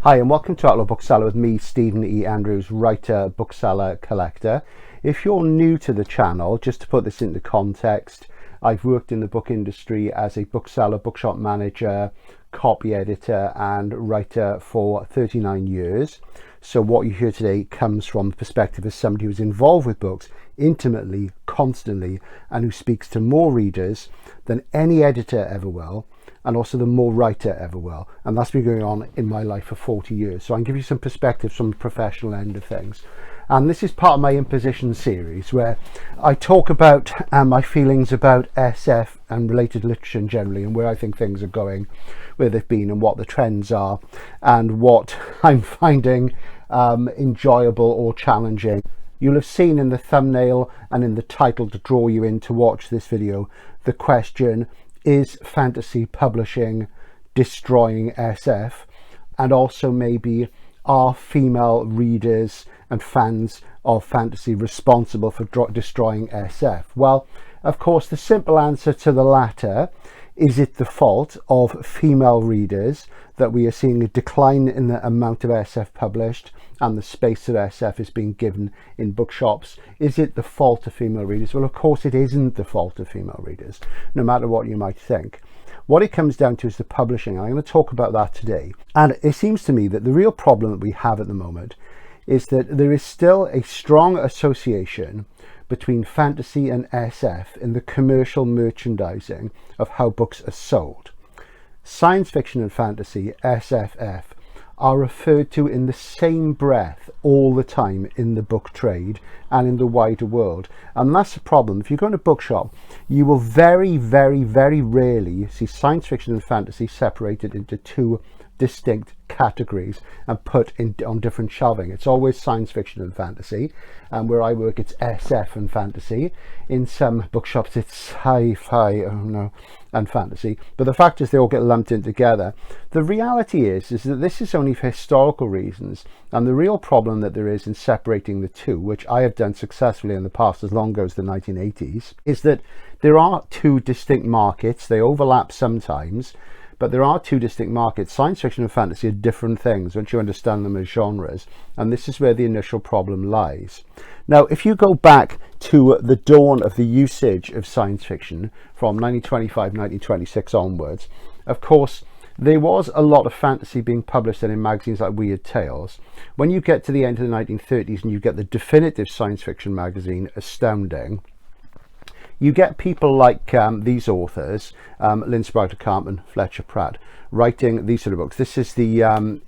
Hi and welcome to Outlaw Bookseller with me, Stephen E. Andrews, writer, bookseller, collector. If you're new to the channel, just to put this into context, I've worked in the book industry as a bookseller, bookshop manager, copy editor and writer for 39 years. So what you hear today comes from the perspective of somebody who's involved with books intimately, constantly, and who speaks to more readers than any editor ever will, and also the more writer ever will. And that's been going on in my life for 40 years. So I can give you some perspectives from the professional end of things. And this is part of my Impositions series where I talk about my feelings about SF and related literature generally, and where I think things are going, where they've been and what the trends are, and what I'm finding enjoyable or challenging. You'll have seen in the thumbnail and in the title to draw you in to watch this video the question, is fantasy publishing destroying SF? And also maybe, are female readers and fans of fantasy responsible for destroying SF? Well, of course, the simple answer to the latter is it the fault of female readers that we are seeing a decline in the amount of SF published and the space that SF is being given in bookshops? Is it the fault of female readers? Well, of course it isn't the fault of female readers, no matter what you might think. What it comes down to is the publishing. I'm going to talk about that today. And it seems to me that the real problem that we have at the moment is that there is still a strong association between fantasy and SF in the commercial merchandising of how books are sold. Science fiction and fantasy, SFF, are referred to in the same breath all the time in the book trade and in the wider world. And that's the problem. If you go in a bookshop, you will very, very, very rarely see science fiction and fantasy separated into two distinct categories and put on different shelving. It's always science fiction and fantasy, and where I work it's SF and fantasy. In some bookshops it's sci-fi, and fantasy, but the fact is they all get lumped in together. The reality is that this is only for historical reasons, and the real problem that there is in separating the two, which I have done successfully in the past as long ago as the 1980s, is that there are two distinct markets. They overlap sometimes, but there are two distinct markets. Science fiction and fantasy are different things once you understand them as genres, and this is where the initial problem lies. Now, if you go back to the dawn of the usage of science fiction from 1925, 1926 onwards, of course, there was a lot of fantasy being published in magazines like Weird Tales. When you get to the end of the 1930s and you get the definitive science fiction magazine, Astounding, you get people like these authors, Lynn Sprouter Cartman, Fletcher Pratt, writing these sort of books. This is the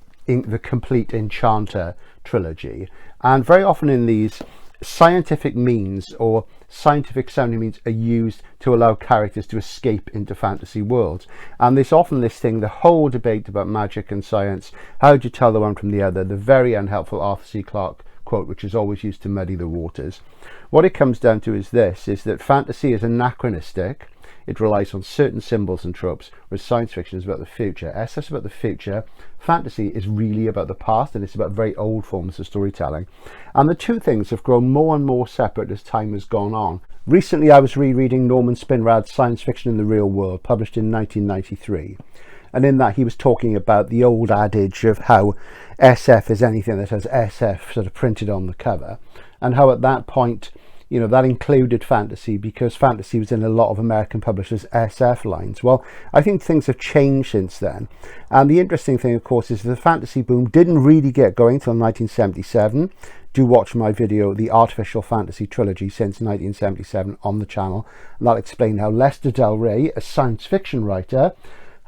Complete Enchanter trilogy. And very often in these, scientific means or scientific sounding means are used to allow characters to escape into fantasy worlds. And there's often this thing, the whole debate about magic and science. How do you tell the one from the other? The very unhelpful Arthur C. Clarke quote, which is always used to muddy the waters. What it comes down to is this, is that fantasy is anachronistic. It relies on certain symbols and tropes, whereas science fiction is about the future. SF is about the future. Fantasy is really about the past, and it's about very old forms of storytelling. And the two things have grown more and more separate as time has gone on. Recently, I was rereading Norman Spinrad's Science Fiction in the Real World, published in 1993. And in that he was talking about the old adage of how SF is anything that has SF sort of printed on the cover, and how at that point, you know, that included fantasy because fantasy was in a lot of American publishers' SF lines. Well, I think things have changed since then. And the interesting thing, of course, is the fantasy boom didn't really get going until 1977. Do watch my video, The Artificial Fantasy Trilogy since 1977 on the channel. And that'll explain how Lester Del Rey, a science fiction writer,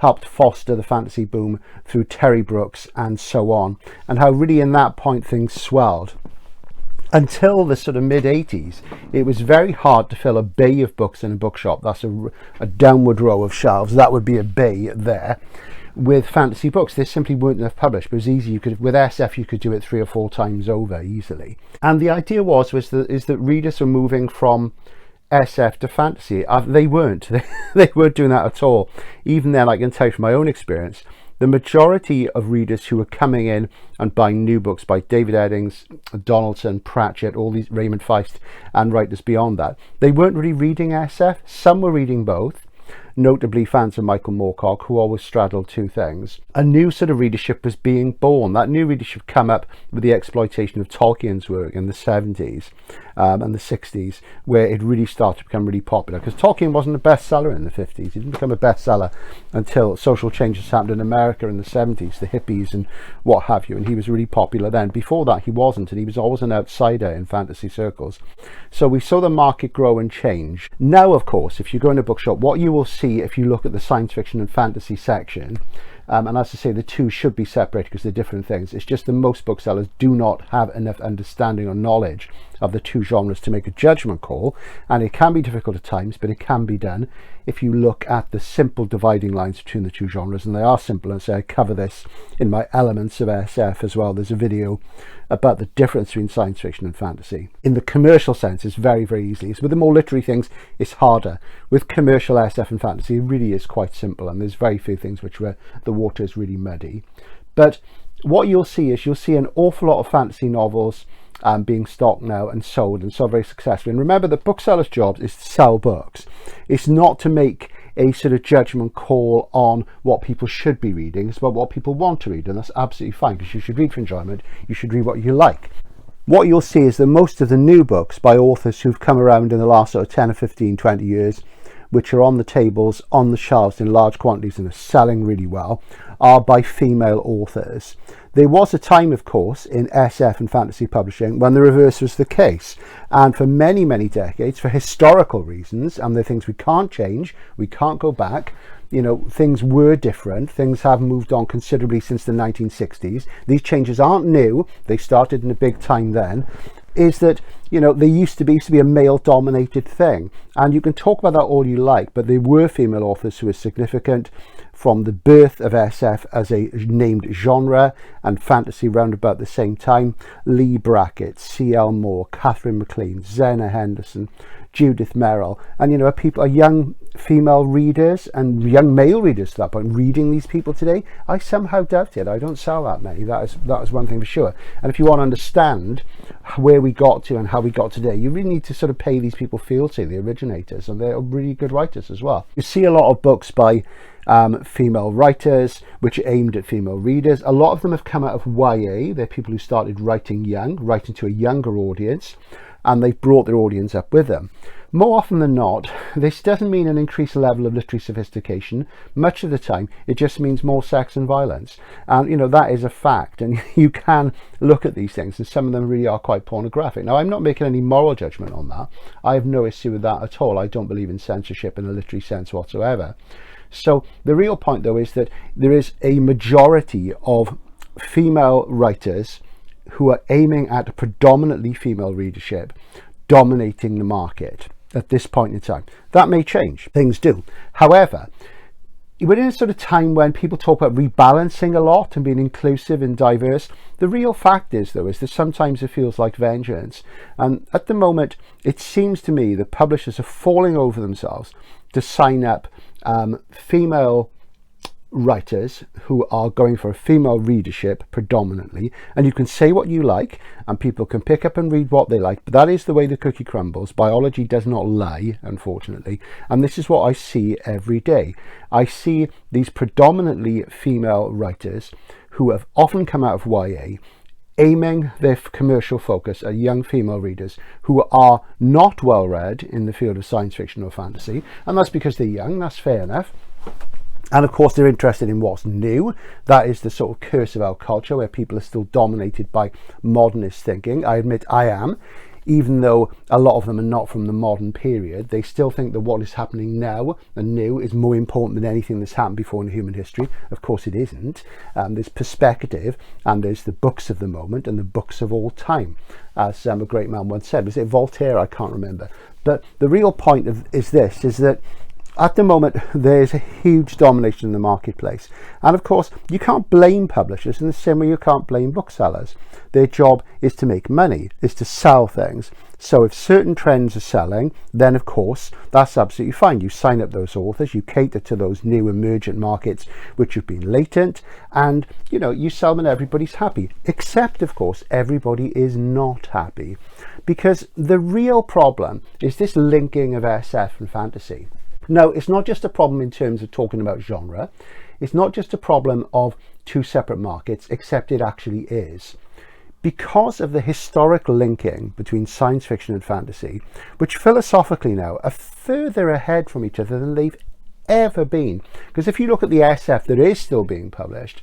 helped foster the fantasy boom through Terry Brooks and so on, and how really in that point things swelled. Until the sort of mid-80s, it was very hard to fill a bay of books in a bookshop. That's a downward row of shelves. That would be a bay there with fantasy books. There simply weren't enough published, but it was easy. You could, with SF, you could do it 3 or 4 times over easily. And the idea was that readers were moving from SF to fantasy. They weren't. They weren't doing that at all. Even then, I can tell you from my own experience, the majority of readers who were coming in and buying new books by David Eddings, Donaldson, Pratchett, all these, Raymond Feist, and writers beyond that, they weren't really reading SF. Some were reading both. notably fans of Michael Moorcock, who always straddled two things. A new sort of readership was being born. That new readership came up with the exploitation of Tolkien's work in the 70s and the 60s, where it really started to become really popular, because Tolkien wasn't a bestseller in the 50s. He didn't become a bestseller until social changes happened in America in the 70s, the hippies and what have you, and he was really popular then. Before that he wasn't, and he was always an outsider in fantasy circles. So we saw the market grow and change. Now, of course, if you go in a bookshop, what you will see if you look at the science fiction and fantasy section, and as I say, the two should be separated because they're different things. It's just that most booksellers do not have enough understanding or knowledge of the two genres to make a judgment call, and it can be difficult at times, but it can be done if you look at the simple dividing lines between the two genres, and they are simple. And so I cover this in my Elements of SF as well. There's a video about the difference between science fiction and fantasy. In the commercial sense, it's very, very easy. So with the more literary things, it's harder. With commercial SF and fantasy, it really is quite simple, and there's very few things which where the water is really muddy. But what you'll see is an awful lot of fantasy novels being stocked now and sold very successfully. And remember that booksellers' job is to sell books. It's not to make a sort of judgment call on what people should be reading. It's about what people want to read, and that's absolutely fine, because you should read for enjoyment. You should read what you like. What you'll see is that most of the new books by authors who've come around in the last sort of 10 or 15, 20 years, which are on the tables, on the shelves in large quantities and are selling really well, are by female authors. There was a time, of course, in SF and fantasy publishing when the reverse was the case. And for many, many decades, for historical reasons, and they're things we can't change, we can't go back, you know, things were different. Things have moved on considerably since the 1960s. These changes aren't new. They started in a big time then. Is that, you know, there used to be a male-dominated thing. And you can talk about that all you like, but there were female authors who were significant from the birth of SF as a named genre and fantasy round about the same time. Lee Brackett, C.L. Moore, Catherine MacLean, Zena Henderson, Judith Merrill, and you know, are young female readers and young male readers to that point reading these people today? I somehow doubt it. I don't sell that many. That is one thing for sure. And if you want to understand where we got to and how we got today, you really need to sort of pay these people fealty, the originators, and they're really good writers as well. You see a lot of books by female writers which are aimed at female readers. A lot of them have come out of YA. They're people who started writing to a younger audience, and they've brought their audience up with them. More often than not, this doesn't mean an increased level of literary sophistication. Much of the time, it just means more sex and violence. And, you know, that is a fact. And you can look at these things, and some of them really are quite pornographic. Now, I'm not making any moral judgment on that. I have no issue with that at all. I don't believe in censorship in a literary sense whatsoever. So the real point, though, is that there is a majority of female writers who are aiming at a predominantly female readership dominating the market at this point in time. That may change. Things do. However, we're in a sort of time when people talk about rebalancing a lot and being inclusive and diverse. The real fact is, though, is that sometimes it feels like vengeance. And at the moment, it seems to me that publishers are falling over themselves to sign up female writers who are going for a female readership predominantly, and you can say what you like and people can pick up and read what they like, but that is the way the cookie crumbles. Biology does not lie, unfortunately, and this is what I see every day. I see these predominantly female writers who have often come out of YA aiming their commercial focus at young female readers who are not well read in the field of science fiction or fantasy, and that's because they're young. That's fair enough. And of course, they're interested in what's new. That is the sort of curse of our culture, where people are still dominated by modernist thinking. I admit I am. Even though a lot of them are not from the modern period, they still think that what is happening now and new is more important than anything that's happened before in human history. Of course it isn't. There's perspective, and there's the books of the moment and the books of all time. As a great man once said, was it Voltaire? I can't remember. But the real point is that at the moment, there's a huge domination in the marketplace. And of course, you can't blame publishers in the same way you can't blame booksellers. Their job is to make money, is to sell things. So if certain trends are selling, then of course, that's absolutely fine. You sign up those authors, you cater to those new emergent markets which have been latent, and you know, you sell them and everybody's happy. Except, of course, everybody is not happy. Because the real problem is this linking of SF and fantasy. Now, it's not just a problem in terms of talking about genre. It's not just a problem of two separate markets, except it actually is. Because of the historic linking between science fiction and fantasy, which philosophically now are further ahead from each other than they've ever been. Because if you look at the SF that is still being published,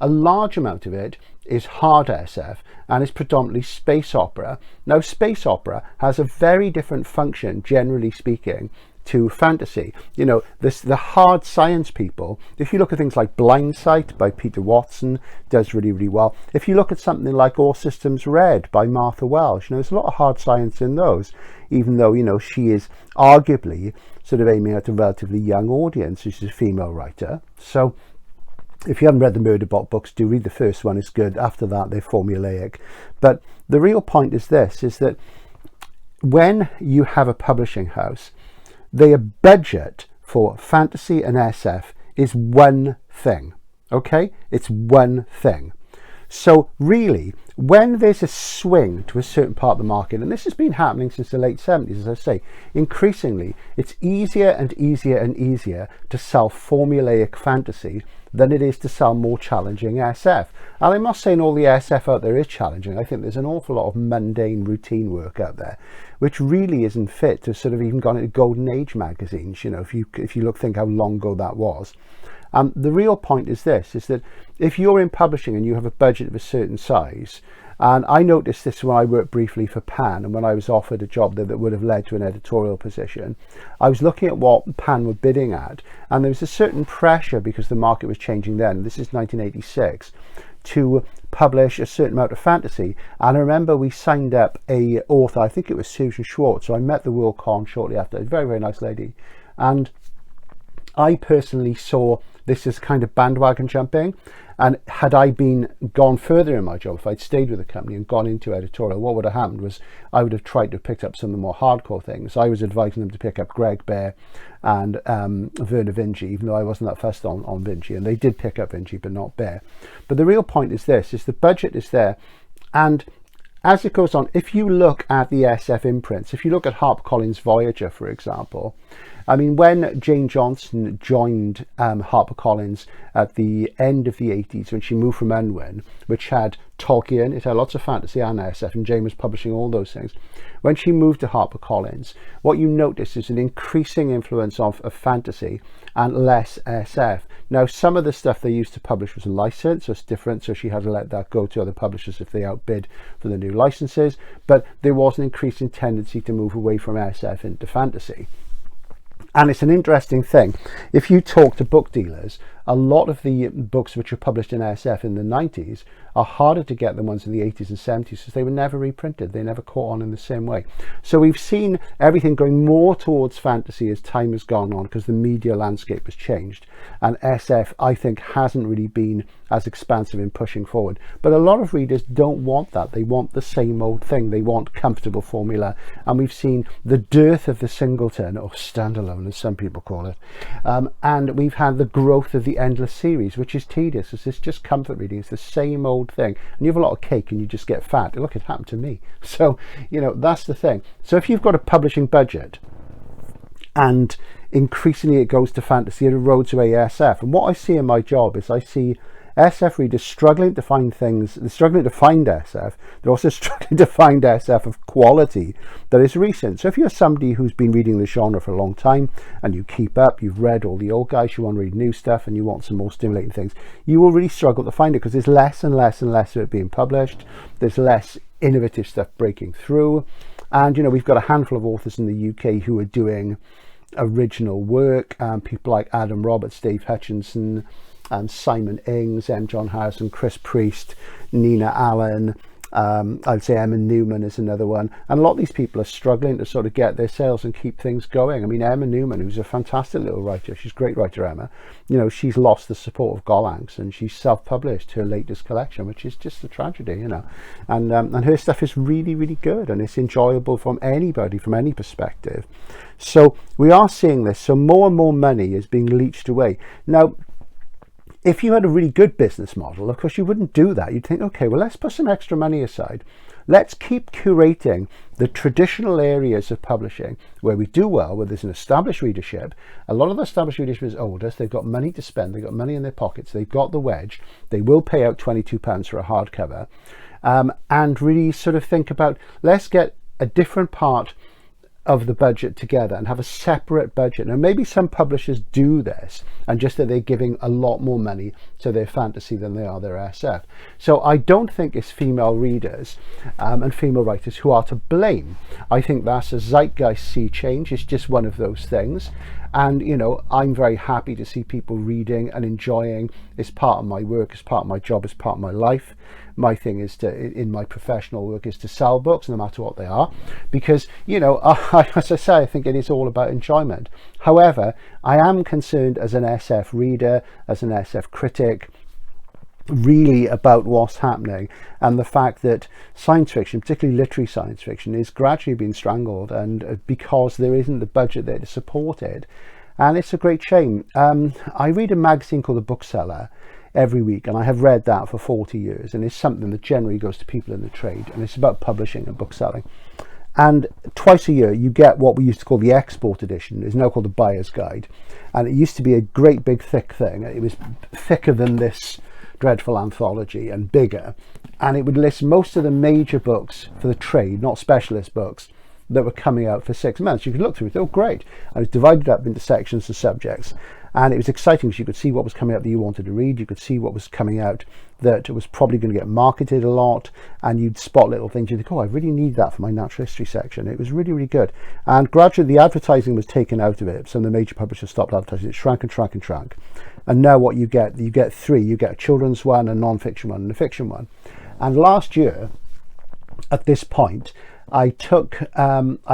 a large amount of it is hard SF and is predominantly space opera. Now, space opera has a very different function, generally speaking, to fantasy. You know, the hard science people, if you look at things like Blind Sight by Peter Watson, does really, really well. If you look at something like All Systems Red by Martha Welsh, you know, there's a lot of hard science in those, even though, you know, she is arguably sort of aiming at a relatively young audience. She's a female writer. So if you haven't read the Murderbot books, do read the first one. It's good. After that, they're formulaic. But the real point is this, is that when you have a publishing house, their budget for fantasy and SF is one thing, okay? It's one thing. So really, when there's a swing to a certain part of the market, and this has been happening since the late 70s, as I say, increasingly, it's easier and easier and easier to sell formulaic fantasy than it is to sell more challenging SF. And I'm not saying all the SF out there is challenging. I think there's an awful lot of mundane routine work out there, which really isn't fit to sort of even gone into Golden Age magazines. You know, if you look, think how long ago that was. The real point is this, is that if you're in publishing and you have a budget of a certain size, and I noticed this when I worked briefly for Pan, and when I was offered a job that would have led to an editorial position, I was looking at what Pan were bidding at, and there was a certain pressure, because the market was changing then, this is 1986, to publish a certain amount of fantasy. And I remember we signed up a author, I think it was Susan Schwartz, so I met the World Con shortly after, a very, very nice lady, and I personally saw this as kind of bandwagon jumping. And had I gone further in my job, if I'd stayed with the company and gone into editorial, what would have happened was I would have tried to pick up some of the more hardcore things. I was advising them to pick up Greg Bear and Werner Vinci, even though I wasn't that fussed on Vinci, and they did pick up Vinci, but not Bear. But the real point is this, is the budget is there, and as it goes on, if you look at the SF imprints, if you look at HarperCollins Voyager, for example, I mean, when Jane Johnson joined HarperCollins at the end of the 80s, when she moved from Unwin, which had Tolkien, it had lots of fantasy and SF, and Jane was publishing all those things. When she moved to HarperCollins, what you notice is an increasing influence of fantasy and less SF. Now, some of the stuff they used to publish was licensed, so it's different, so she had to let that go to other publishers if they outbid for the new licenses, but there was an increasing tendency to move away from SF into fantasy. And it's an interesting thing. If you talk to book dealers, a lot of the books which were published in SF in the 90s are harder to get than ones in the 80s and 70s because they were never reprinted. They never caught on in the same way. So we've seen everything going more towards fantasy as time has gone on because the media landscape has changed. And SF, I think, hasn't really been as expansive in pushing forward. But a lot of readers don't want that. They want the same old thing. They want comfortable formula. And we've seen the dearth of the singleton, or standalone as some people call it. And we've had the growth of the endless series, which is tedious. It's just comfort reading. It's the same old thing. And you have a lot of cake and you just get fat. Look, it happened to me. So, you know, that's the thing. So if you've got a publishing budget and increasingly it goes to fantasy, it erodes away SF. And what I see in my job is I see SF readers struggling to find things. They're struggling to find SF. They're also struggling to find SF of quality that is recent. So if you're somebody who's been reading the genre for a long time and you keep up, you've read all the old guys, you want to read new stuff and you want some more stimulating things, you will really struggle to find it because there's less and less and less of it being published. There's less innovative stuff breaking through. And, you know, we've got a handful of authors in the UK who are doing original work, people like Adam Roberts, Dave Hutchinson, Simon Ings, M. John Harrison, Chris Priest, Nina Allen, I'd say Emma Newman is another one. And a lot of these people are struggling to sort of get their sales and keep things going. I mean, Emma Newman, who's a fantastic little writer, she's a great writer, Emma, you know, she's lost the support of Gollancz and she's self-published her latest collection, which is just a tragedy, you know. And her stuff is really, really good and it's enjoyable from anybody, from any perspective. So we are seeing this. So more and more money is being leached away. Now, if you had a really good business model, of course, you wouldn't do that. You'd think, okay, well, let's put some extra money aside let's keep curating the traditional areas of publishing where we do well, where there's an established readership. A lot of the established readership is older, so they've got money to spend, they've got money in their pockets, they've got the wedge, they will pay out £22 for a hardcover, and really sort of think about, let's get a different part of the budget together and have a separate budget. Now maybe some publishers do this, and just that they're giving a lot more money to their fantasy than they are their SF. So I don't think it's female readers and female writers who are to blame. I think that's a zeitgeist sea change. It's just one of those things, and you know, I'm very happy to see people reading and enjoying. It's part of my work, it's part of my job, it's part of my life. My thing is to, in my professional work, is to sell books no matter what they are, because, you know, as I say, I think it is all about enjoyment. However, I am concerned as an SF reader, as an SF critic, really about what's happening, and the fact that science fiction, particularly literary science fiction, is gradually being strangled, and because there isn't the budget there to support it. And it's a great shame. I read a magazine called The Bookseller every week, and I have read that for 40 years, and it's something that generally goes to people in the trade, and it's about publishing and book selling. And twice a year you get what we used to call the export edition. It's now called the buyer's guide, and it used to be a great big thick thing. It was thicker than this dreadful anthology and bigger, and it would list most of the major books for the trade, not specialist books, that were coming out for 6 months. You could look through it, oh great, and it was divided up into sections and subjects, and it was exciting because you could see what was coming out that you wanted to read, you could see what was coming out that was probably going to get marketed a lot, and you'd spot little things, you'd think, oh, I really need that for my natural history section. It was really, really good. And gradually the advertising was taken out of it. Some of the major publishers stopped advertising. It shrank and shrank and shrank, and now what you get three. You get a children's one, a non-fiction one, and a fiction one. And last year at this point, I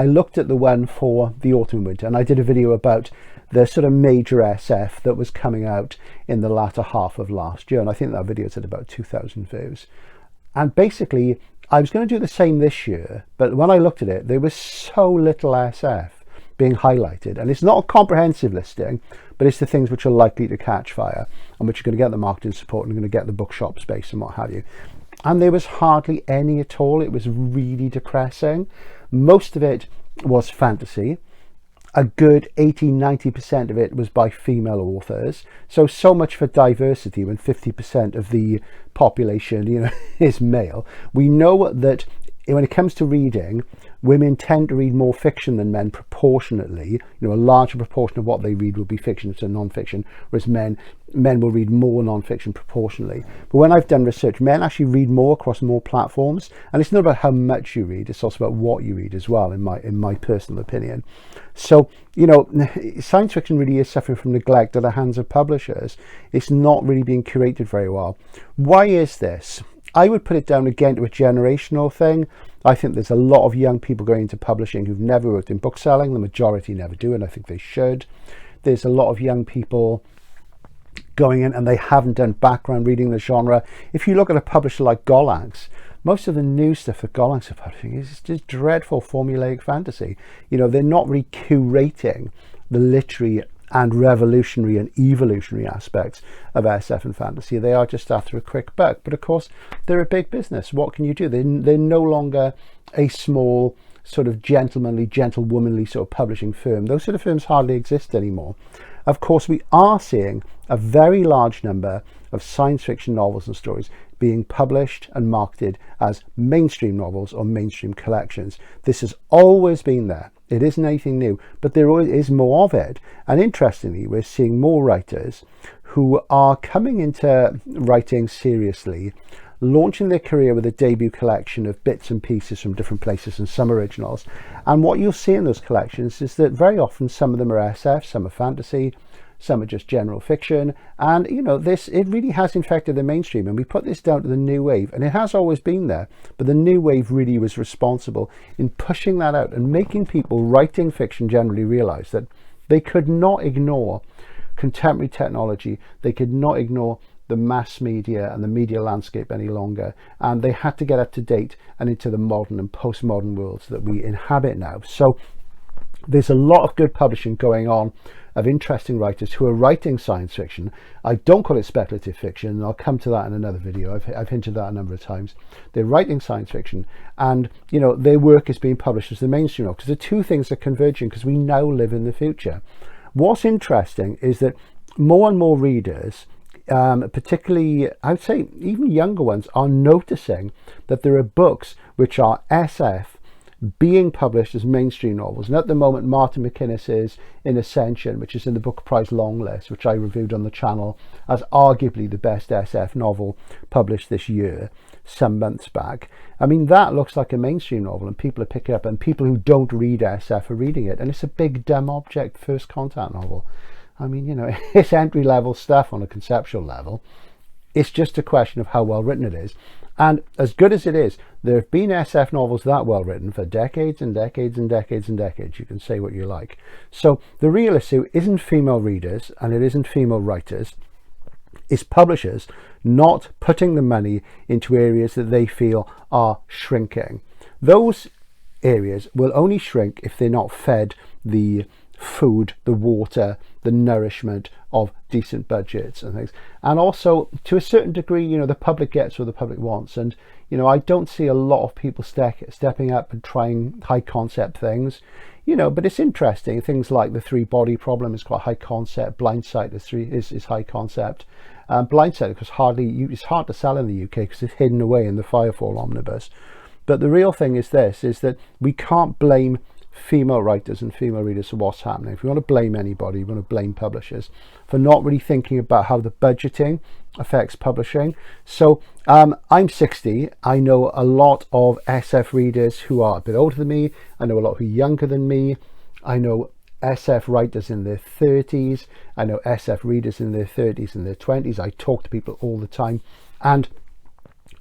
looked at the one for the autumn and winter, and I did a video about the sort of major SF that was coming out in the latter half of last year, and I think that video had about 2,000 views. And basically I was going to do the same this year, but when I looked at it, there was so little SF being highlighted, and it's not a comprehensive listing, but it's the things which are likely to catch fire and which are going to get the marketing support and are going to get the bookshop space and what have you. And there was hardly any at all. It was really depressing. Most of it was fantasy. A good 80-90% of it was by female authors. So much for diversity when 50% of the population, you know, is male. We know that when it comes to reading, women tend to read more fiction than men proportionately. You know, a larger proportion of what they read will be fiction to non-fiction, whereas men will read more non-fiction proportionally. But when I've done research, men actually read more across more platforms, and it's not about how much you read, it's also about what you read as well, in my personal opinion. So, you know, science fiction really is suffering from neglect at the hands of publishers. It's not really being curated very well. Why is this? I would put it down again to a generational thing. I think there's a lot of young people going into publishing who've never worked in bookselling. The majority never do, and I think they should. There's a lot of young people going in and they haven't done background reading the genre. If you look at a publisher like Golax, most of the new stuff that Golax are publishing is just dreadful formulaic fantasy. You know, they're not really curating the literary and revolutionary and evolutionary aspects of SF and fantasy. They are just after a quick buck. But of course, they're a big business. What can you do? They're no longer a small sort of gentlemanly, gentlewomanly sort of publishing firm. Those sort of firms hardly exist anymore. Of course, we are seeing a very large number of science fiction novels and stories being published and marketed as mainstream novels or mainstream collections. This has always been there. It isn't anything new, but there is more of it. And interestingly, we're seeing more writers who are coming into writing seriously, launching their career with a debut collection of bits and pieces from different places and some originals. And what you'll see in those collections is that very often some of them are SF, some are fantasy, some are just general fiction. And you know, it really has infected the mainstream, and we put this down to the new wave, and it has always been there, but the new wave really was responsible in pushing that out and making people writing fiction generally realize that they could not ignore contemporary technology, they could not ignore the mass media and the media landscape any longer, and they had to get up to date and into the modern and postmodern worlds that we inhabit now. So There's a lot of good publishing going on of interesting writers who are writing science fiction. I don't call it speculative fiction, and I'll come to that in another video. I've hinted that a number of times. They're writing science fiction, and their work is being published as the mainstream, because the two things are converging, because we now live in the future. What's interesting is that more and more readers, particularly I would say even younger ones, are noticing that there are books which are SF being published as mainstream novels. And at the moment, Martin McInnes's In Ascension, which is in the Booker Prize long list, which I reviewed on the channel as arguably the best SF novel published this year, some months back. I mean, that looks like a mainstream novel, and people are picking it up, and people who don't read SF are reading it, and it's a big dumb object first contact novel. I mean, it's entry-level stuff on a conceptual level. It's just a question of how well written it is. And as good as it is, there have been SF novels that well written for decades and decades and decades and decades. You can say what you like. So the real issue isn't female readers, and it isn't female writers. It's publishers not putting the money into areas that they feel are shrinking. Those areas will only shrink if they're not fed the food, the water, the nourishment of decent budgets and things. And also, to a certain degree, the public gets what the public wants. And I don't see a lot of people stepping up and trying high concept things. But it's interesting. Things like the three body problem is quite high concept. Blindsight is high concept. Blindsight, because it's hard to sell in the UK because it's hidden away in the Firefall omnibus. But the real thing is this: is that we can't blame female writers and female readers for what's happening. If we want to blame anybody, we want to blame publishers for not really thinking about how the budgeting affects publishing. So I'm 60. I know a lot of SF readers who are a bit older than me. I know a lot who are younger than me. I know SF writers in their 30s. I know SF readers in their 30s and their 20s. I talk to people all the time, and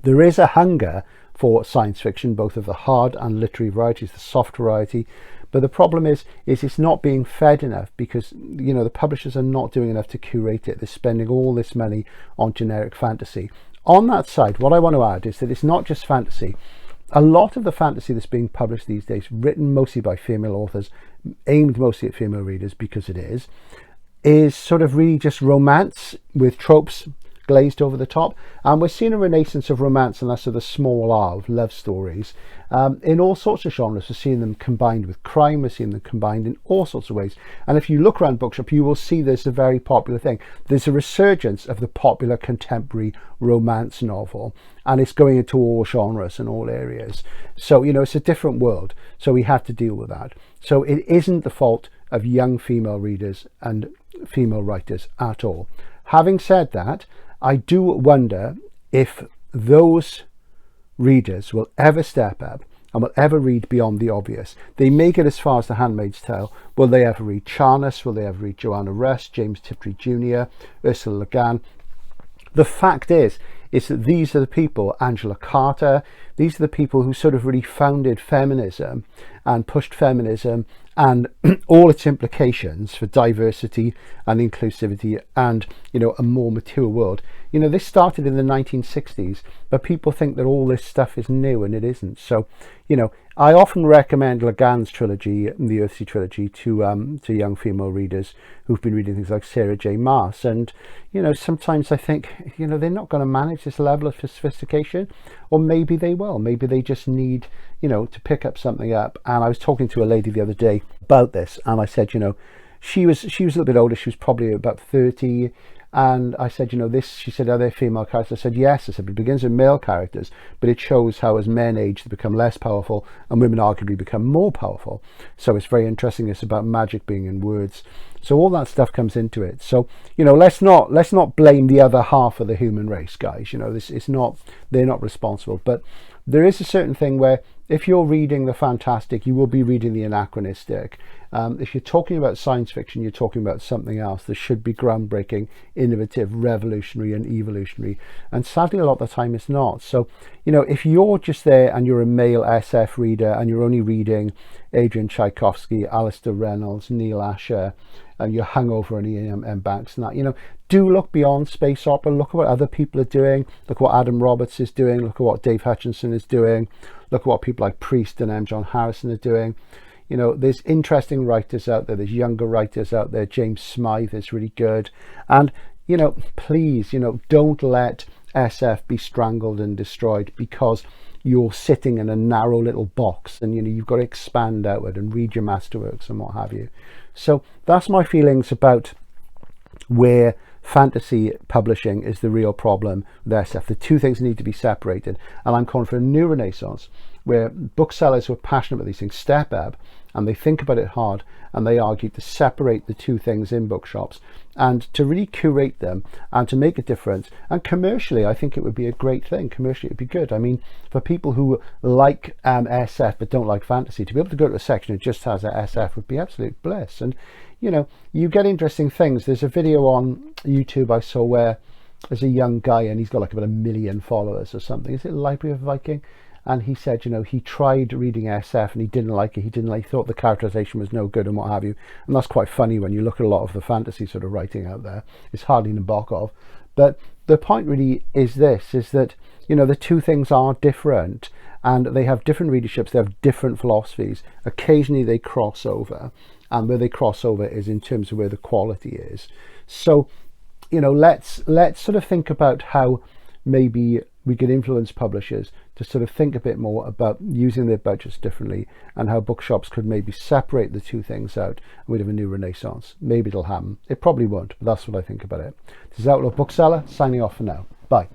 there is a hunger for science fiction, both of the hard and literary varieties, the soft variety. But the problem is it's not being fed enough, because the publishers are not doing enough to curate it. They're spending all this money on generic fantasy. On that side, what I want to add is that it's not just fantasy. A lot of the fantasy that's being published these days, written mostly by female authors, aimed mostly at female readers, because it is sort of really just romance with tropes glazed over the top. And we're seeing a renaissance of romance, and that's sort of the small R of love stories in all sorts of genres. We're seeing them combined with crime. We're seeing them combined in all sorts of ways. And if you look around Bookshop, you will see there's a very popular thing. There's a resurgence of the popular contemporary romance novel, and it's going into all genres and all areas. So it's a different world, so we have to deal with that. So it isn't the fault of young female readers and female writers at all. Having said that, I do wonder if those readers will ever step up and will ever read beyond the obvious. They may get as far as The Handmaid's Tale. Will they ever read Charnas? Will they ever read Joanna Russ, James Tiptree Jr., Ursula Le Guin? The fact is that these are the people, Angela Carter, these are the people who sort of really founded feminism and pushed feminism and all its implications for diversity and inclusivity and, a more mature world. This started in the 1960s, but people think that all this stuff is new, and it isn't. So, I often recommend Le Guin's trilogy, the Earthsea trilogy, to young female readers who've been reading things like Sarah J. Maas. And, sometimes I think, they're not going to manage this level of sophistication, or maybe they will. Maybe they just need, to pick up something up. And I was talking to a lady the other day about this, and I said, she was a little bit older. She was probably about 30. And I said, she said, are there female characters? I said, yes. I said, it begins with male characters, but it shows how as men age, they become less powerful, and women arguably become more powerful. So it's very interesting. It's about magic being in words. So all that stuff comes into it. So, let's not blame the other half of the human race, guys. They're not responsible. But there is a certain thing where if you're reading the fantastic, you will be reading the anachronistic. If you're talking about science fiction, you're talking about something else that should be groundbreaking, innovative, revolutionary and evolutionary. And sadly, a lot of the time it's not. So, if you're just there and you're a male SF reader and you're only reading Adrian Tchaikovsky, Alistair Reynolds, Neil Asher, and you're hungover on E.M. Banks and that, do look beyond space opera. Look at what other people are doing. Look what Adam Roberts is doing. Look at what Dave Hutchinson is doing. Look at what people like Priest and M. John Harrison are doing. You know, there's interesting writers out there, there's younger writers out there. James Smythe is really good. And, you know, please, you know, don't let SF be strangled and destroyed because you're sitting in a narrow little box, and, you know, you've got to expand outward and read your masterworks and what have you. So that's my feelings about where fantasy publishing is the real problem with SF. The two things need to be separated, and I'm calling for a new renaissance where booksellers who are passionate about these things step up and they think about it hard, and they argue to separate the two things in bookshops and to really curate them and to make a difference. And commercially, I think it would be a great thing. Commercially, it'd be good. I mean, for people who like SF but don't like fantasy, to be able to go to a section that just has a SF would be absolute bliss. And, you know, you get interesting things. There's a video on YouTube I saw where there's a young guy and he's got like about 1 million followers or something. Is it Library of Viking? And he said, you know, he tried reading SF and he didn't like it. He thought the characterization was no good and what have you. And that's quite funny when you look at a lot of the fantasy sort of writing out there. It's hardly Nabokov. But the point really is this, is that, you know, the two things are different and they have different readerships. They have different philosophies. Occasionally they cross over, and where they cross over is in terms of where the quality is. So, you know, let's sort of think about how maybe we could influence publishers to sort of think a bit more about using their budgets differently, and how bookshops could maybe separate the two things out, and we'd have a new renaissance. Maybe it'll happen. It probably won't, but that's what I think about it. This is Outlaw Bookseller, signing off for now. Bye.